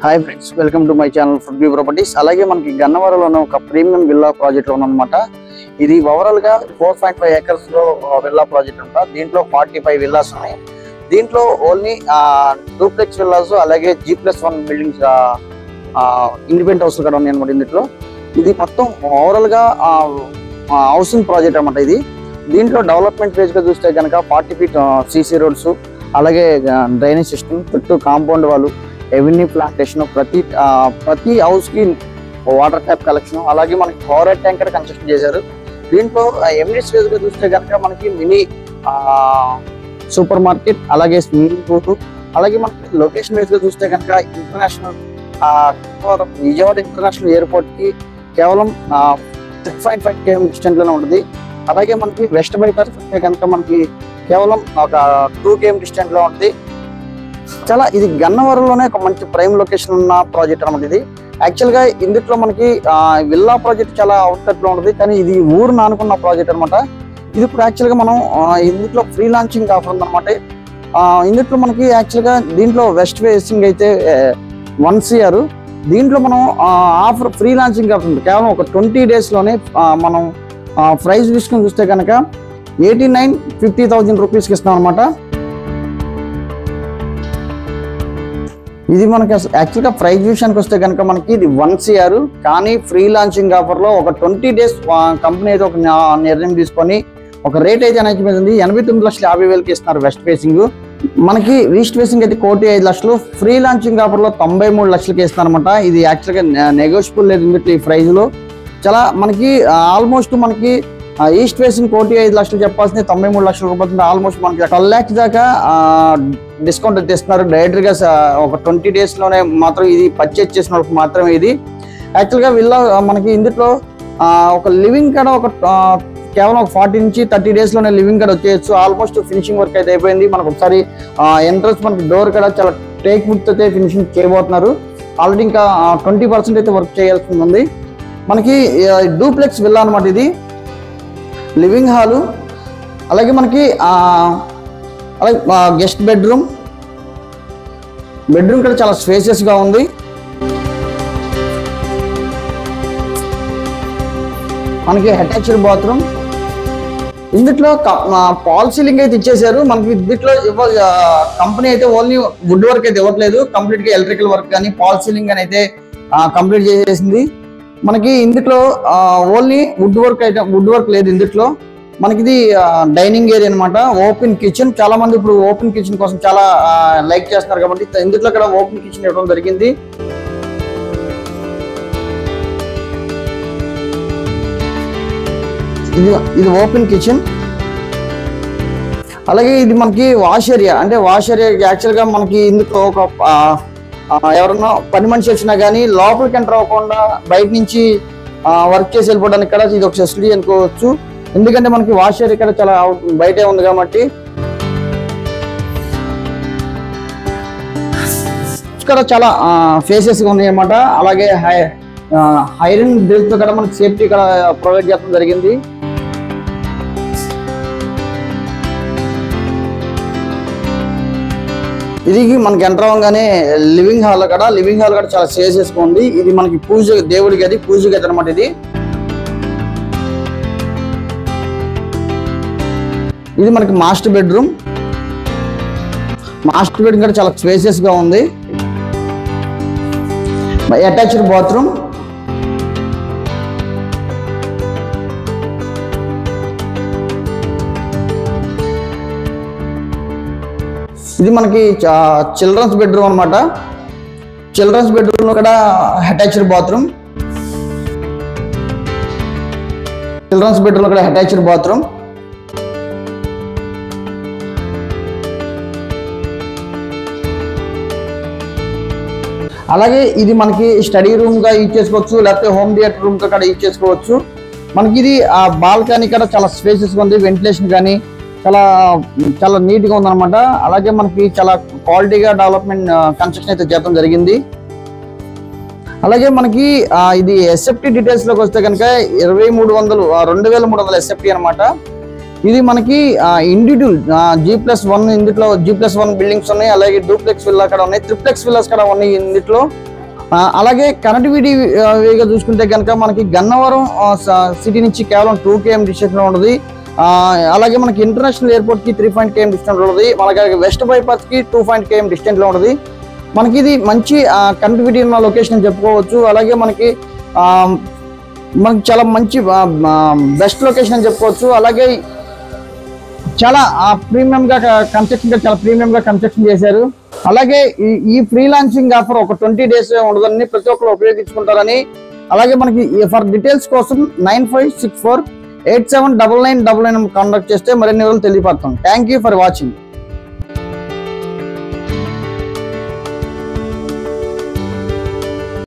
Hi friends, welcome to my channel food view properties. అలాగే మనకి గన్నవరంలోనే ఒక ప్రీమియం విల్లా ప్రాజెక్ట్ ఉందన్నమాట. ఇది ఓవరాల్ గా 4.5 acres లో విల్లా ప్రాజెక్ట్ అంట. దీంట్లో 45 విల్లాస్ ఉన్నాయి. దీంట్లో ఓన్లీ డూప్లెక్స్ విల్లాస్ అలాగే G+1 బిల్డింగ్స్ ఇండిపెండెంట్ హౌస్ కూడా ఉన్నాయి అనమాట. ఇందులో ఇది మొత్తం ఓవరాల్ గా హౌసింగ్ ప్రాజెక్ట్ అనమాట. ఇది దీంట్లో డెవలప్మెంట్ ఫేజ్ గా చూస్తే కనుక 40 feet CC రోడ్స్, అలాగే డ్రైనేజ్ సిస్టమ్, చుట్టూ కాంపౌండ్ వాళ్ళు, ఎవెన్యూ ప్లాంటేషన్, ప్రతి హౌస్ కి వాటర్ ట్యాప్ కలెక్షన్, అలాగే మనకి పవర్ ట్యాంకర్ కన్స్ట్రక్షన్ చేశారు. దీంట్లో ఎమ్యూనిటీస్ ఫేజ్ గా చూస్తే కనుక మనకి మినీ సూపర్ మార్కెట్, అలాగే స్విమ్మింగ్ పూల్, అలాగే మనకి లొకేషన్ వైజ్ గా చూస్తే కనుక ఇంటర్నేషనల్ విజయవాడ ఇంటర్నేషనల్ ఎయిర్పోర్ట్ కి కేవలం 6.5 km డిస్టెన్స్ లోనే ఉంటుంది. అలాగే మనకి వెస్ట్ బైపాస్ వస్తే కనుక మనకి కేవలం ఒక 2 km డిస్టెన్స్ లో ఉంటుంది. చాలా ఇది గన్నవరంలోనే ఒక మంచి ప్రైమ్ లొకేషన్ ఉన్న ప్రాజెక్ట్ అన్నమాట. ఇది యాక్చువల్ గా ఇందులో మనకి విల్లా ప్రాజెక్ట్ చాలా అవుట్కట్ లో ఉంటుంది, కానీ ఇది ఊరు నానుకున్న ప్రాజెక్ట్ అనమాట. ఇది ఇప్పుడు యాక్చువల్ గా మనం ఇందులో ఫ్రీ లాంచింగ్ ఆఫర్ ఉందన్నమాట. ఇందులో మనకి యాక్చువల్ గా దీంట్లో వెస్ట్ ఫేసింగ్ అయితే 1 CR. దీంట్లో మనం ఆఫర్ ఫ్రీ లాంచింగ్ ఆఫర్ ఉంది. కేవలం ఒక 20 days లోనే మనం ప్రైస్ విషయం చూస్తే కనుక 89,50,000 రూపీస్కి ఇస్తాం అనమాట. ఇది మనకి యాక్చువల్గా ప్రైస్ విషయానికి వస్తే కనుక మనకి ఇది 1 CR, కానీ ఫ్రీ లాంచింగ్ ఆఫర్ లో ఒక 20 days కంపెనీ అయితే ఒక నిర్ణయం తీసుకొని ఒక రేట్ అయితే అనౌన్స్ ఉంది. 89,50,000కి ఇస్తున్నారు వెస్ట్ ఫేసింగ్. మనకి ఈస్ట్ ఫేసింగ్ అయితే 1,05,00,000, ఫ్రీ లాంచింగ్ ఆఫర్ లో 93 లక్షలకి ఇస్తున్నారు అనమాట. ఇది యాక్చువల్గా నెగోషియబుల్ లేదు ఇందులో ఈ ప్రైజ్ లో. చాలా మనకి ఆల్మోస్ట్ మనకి ఈస్ట్ ఫేసింగ్ 1,05,00,000 చెప్పాల్సింది 93 లక్షల రూపాయలు. ఆల్మోస్ట్ మనకి 12 lakhs దాకా డిస్కౌంట్ అయితే ఇస్తున్నారు. డైరెక్ట్ గా ఒక 20 days లోనే మాత్రం ఇది పర్చేజ్ చేసిన వాళ్ళకి మాత్రమే. ఇది యాక్చువల్ గా విల్లా మనకి ఇందులో ఒక లివింగ్ కూడా ఒక కేవలం ఒక 40 నుంచి 30 days లోనే లివింగ్ కూడా వచ్చేయచ్చు. ఆల్మోస్ట్ ఫినిషింగ్ వర్క్ అయితే అయిపోయింది. మనకు ఒకసారి ఎంట్రన్స్ మనకి డోర్ కూడా చాలా టేక్ వుడ్ అయితే ఫినిషింగ్ చేయబోతున్నారు. ఆల్రెడీ ఇంకా 20% అయితే వర్క్ చేయాల్సి ఉంది. మనకి డూప్లెక్స్ విల్లా అనమాట. ఇది లివింగ్ హాలు, అలాగే మనకి అలాగే గెస్ట్ బెడ్రూమ్ కూడా చాలా స్పేసియస్ గా ఉంది. మనకి అటాచ్డ్ బాత్రూమ్. ఇందులో పాల్ సీలింగ్ అయితే ఇచ్చేసారు. మనకి ఇందులో కంపెనీ అయితే ఓన్లీ వుడ్ వర్క్ అయితే ఇవ్వట్లేదు, కంప్లీట్ గా ఎలక్ట్రికల్ వర్క్ కానీ పాల్ సీలింగ్ అని అయితే కంప్లీట్ చేసేసింది. మనకి ఇందులో ఓన్లీ వుడ్ వర్క్ లేదు. ఇందులో మనకి ఇది డైనింగ్ ఏరియా అనమాట. ఓపెన్ కిచెన్, చాలా మంది ఇప్పుడు ఓపెన్ కిచెన్ కోసం చాలా లైక్ చేస్తున్నారు కాబట్టి ఇందులో కూడా ఓపెన్ కిచెన్ ఇవ్వడం జరిగింది. ఇది ఓపెన్ కిచెన్. అలాగే ఇది మనకి వాష్ ఏరియా. అంటే వాష్ ఏరియా యాక్చువల్ గా మనకి ఇందులో ఒక ఎవరన్నా పని మనిషి వచ్చినా కానీ లోపలికి ఎంటర్ అవ్వకుండా బయట నుంచి వర్క్ చేసి వెళ్ళిపోవడానికి కూడా ఇది ఒక ఫెసిలిటీ అనుకోవచ్చు. ఎందుకంటే మనకి వాష్ ఏరియా కూడా చాలా బయటే ఉంది కాబట్టి. ఇక్కడ చాలా ఫేసెస్ గా ఉన్నాయి అన్నమాట. అలాగే ఐరన్ డ్రిల్స్ కూడా మనకి సేఫ్టీ కూడా ప్రొవైడ్ చేయడం జరిగింది. ఇది మనకి ఎంటర్ అవ్వగానే లివింగ్ హాల్ కూడా చాలా స్పేసియస్ గా ఉంది. ఇది మనకి దేవుడి గది, పూజ గది అనమాట. ఇది మనకి మాస్టర్ బెడ్రూమ్ కూడా చాలా స్పేసియస్ గా ఉంది. Attached bathroom. ఇది మనకి చిల్డ్రన్స్ బెడ్రూమ్ అనమాట. చిల్డ్రన్స్ బెడ్రూమ్ లో కూడా అటాచ్డ్ బాత్రూమ్. అలాగే ఇది మనకి స్టడీ రూమ్ గా యూజ్ చేసుకోవచ్చు, లేకపోతే హోమ్ థియేటర్ రూమ్ గా కూడా యూజ్ చేసుకోవచ్చు. మనకి ఇది బాల్కనీ కూడా చాలా స్పేసెస్ గా ఉంది. వెంటిలేషన్ కానీ చాలా నీట్ గా ఉందన్నమాట. అలాగే మనకి చాలా క్వాలిటీగా డెవలప్మెంట్ కన్స్ట్రక్షన్ అయితే చేయడం జరిగింది. అలాగే మనకి ఇది SFT డీటెయిల్స్ లోకి వస్తే కనుక 2,300 SFT అనమాట. ఇది మనకి ఇండివిజువల్ G+1 ఇందులో G+1 బిల్డింగ్స్ ఉన్నాయి, అలాగే డూప్లెక్స్ విల్లా కూడా ఉన్నాయి, ట్రిప్లెక్స్ విల్లాస్ కూడా ఉన్నాయి ఇందులో. అలాగే కనెక్టివిటీ వేగా చూసుకుంటే కనుక మనకి గన్నవరం సిటీ నుంచి కేవలం 2 km డిస్టెన్స్ లో ఉంటుంది. అలాగే మనకి ఇంటర్నేషనల్ ఎయిర్పోర్ట్ కి 3 km డిస్టెన్స్ లో ఉంటుంది. మనకి వెస్ట్ బైపాస్ కి 2 km డిస్టెన్స్ లో ఉంటుంది. మనకి ఇది మంచి కనెక్టివిటీ ఉన్న లొకేషన్ అని చెప్పుకోవచ్చు. అలాగే మనకి చాలా మంచి బెస్ట్ లొకేషన్ అని చెప్పుకోవచ్చు. అలాగే చాలా ప్రీమియం గా కన్స్ట్రక్షన్ చేశారు. అలాగే ఈ ఫ్రీ లాంచింగ్ ఆఫర్ ఒక 20 days ఉండదని ప్రతి ఒక్కరు ఉపయోగించుకుంటారని. అలాగే మనకి ఫర్ డీటెయిల్స్ కోసం 9564879999 కాంటాక్ట్ చేస్తే మరిన్ని వివరాలు తెలియపడతాం. Thank you for watching.